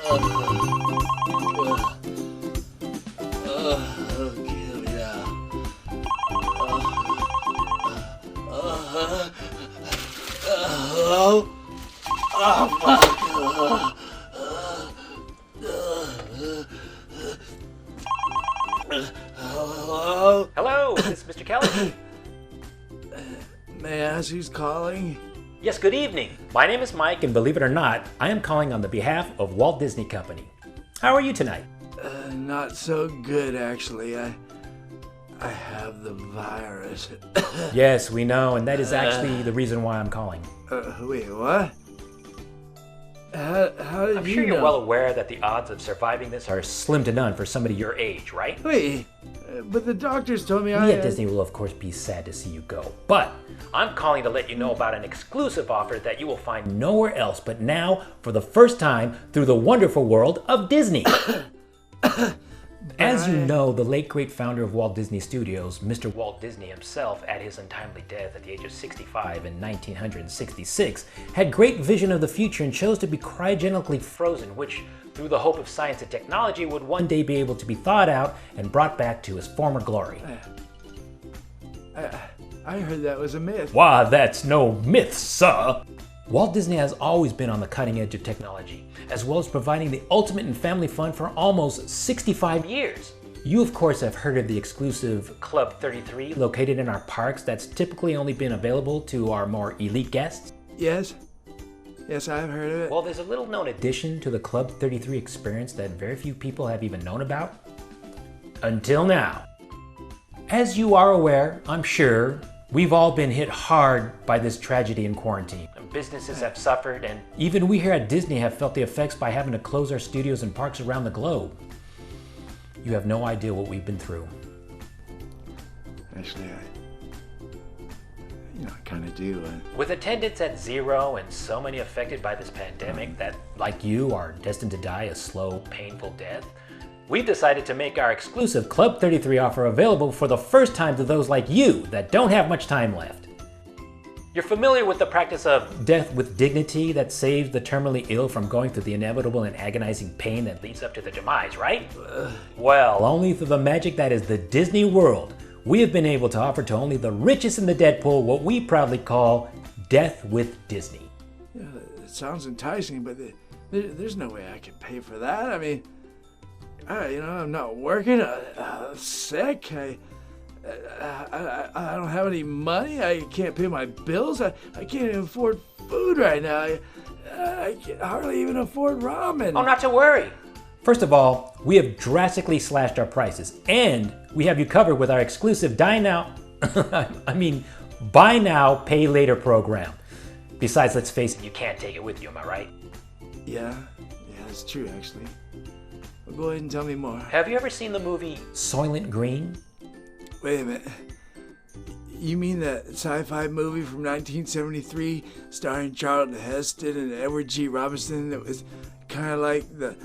Get me out. Hello? Oh, fuck. Hello? Hello, is this Mr. Kelly? May I ask who's calling? Yes, good evening. My name is Mike, and believe it or not, I am calling on the behalf of Walt Disney Company. How are you tonight? Not so good, actually. I have the virus. Yes, we know, and that is actually the reason why I'm calling. Wait, what? How did I'm you sure you're know? well aware that the odds of surviving this are slim to none for somebody your age, right? Wait, but the doctors told me We at Disney will of course be sad to see you go, but I'm calling to let you know about an exclusive offer that you will find nowhere else but now for the first time through the wonderful world of Disney. As you know, the late great founder of Walt Disney Studios, Mr. Walt Disney himself, at his untimely death at the age of 65 in 1966, had great vision of the future and chose to be cryogenically frozen, which, through the hope of science and technology, would one day be able to be thawed out and brought back to his former glory. I heard that was a myth. Why, that's no myth, sir. Walt Disney has always been on the cutting edge of technology, as well as providing the ultimate in family fun for almost 65 years. You, of course, have heard of the exclusive Club 33 located in our parks that's typically only been available to our more elite guests. Yes, I've heard of it. Well, there's a little known addition to the Club 33 experience that very few people have even known about. Until now. As you are aware, I'm sure, we've all been hit hard by this tragedy in quarantine. Businesses have suffered, and even we here at Disney have felt the effects by having to close our studios and parks around the globe. You have no idea what we've been through. Actually, I kind of do. With attendance at zero and so many affected by this pandemic that, like you, are destined to die a slow, painful death, we've decided to make our exclusive Club 33 offer available for the first time to those like you that don't have much time left. You're familiar with the practice of death with dignity that saves the terminally ill from going through the inevitable and agonizing pain that leads up to their demise, right? Well, only through the magic that is the Disney world, we have been able to offer to only the richest in the dead pool what we proudly call death with Disney. Yeah, it sounds enticing, but there's no way I can pay for that. I mean, I'm not working. I'm sick. I don't have any money. I can't pay my bills. I can't even afford food right now. I can hardly even afford ramen. Oh, not to worry. First of all, we have drastically slashed our prices, and we have you covered with our exclusive buy now, pay later program. Besides, let's face it, you can't take it with you, am I right? Yeah, that's true actually. Well, go ahead and tell me more. Have you ever seen the movie Soylent Green? Wait a minute. You mean that sci-fi movie from 1973 starring Charlton Heston and Edward G. Robinson that was kind of like the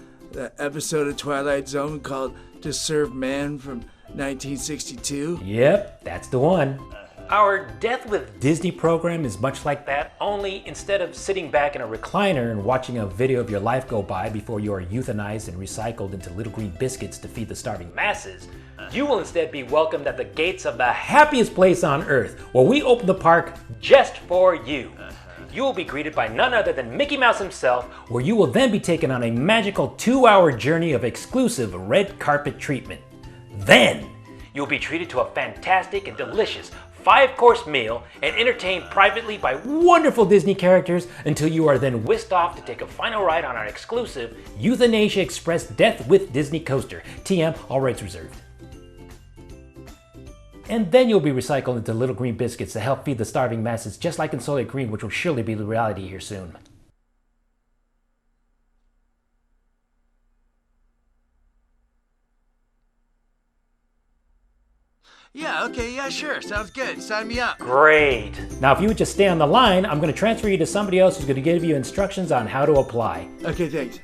episode of Twilight Zone called To Serve Man from 1962? Yep, that's the one. Our Death with Disney program is much like that, only instead of sitting back in a recliner and watching a video of your life go by before you are euthanized and recycled into little green biscuits to feed the starving masses, you will instead be welcomed at the gates of the happiest place on earth, where we open the park just for you. You will be greeted by none other than Mickey Mouse himself, where you will then be taken on a magical 2-hour journey of exclusive red carpet treatment. Then, you'll be treated to a fantastic and delicious 5-course meal and entertained privately by wonderful Disney characters until you are then whisked off to take a final ride on our exclusive Euthanasia Express Death with Disney coaster. TM, all rights reserved. And then you'll be recycled into little green biscuits to help feed the starving masses, just like in Soylent Green, which will surely be the reality here soon. Yeah, okay, yeah, sure. Sounds good. Sign me up. Great. Now, if you would just stay on the line, I'm going to transfer you to somebody else who's going to give you instructions on how to apply. Okay, thanks.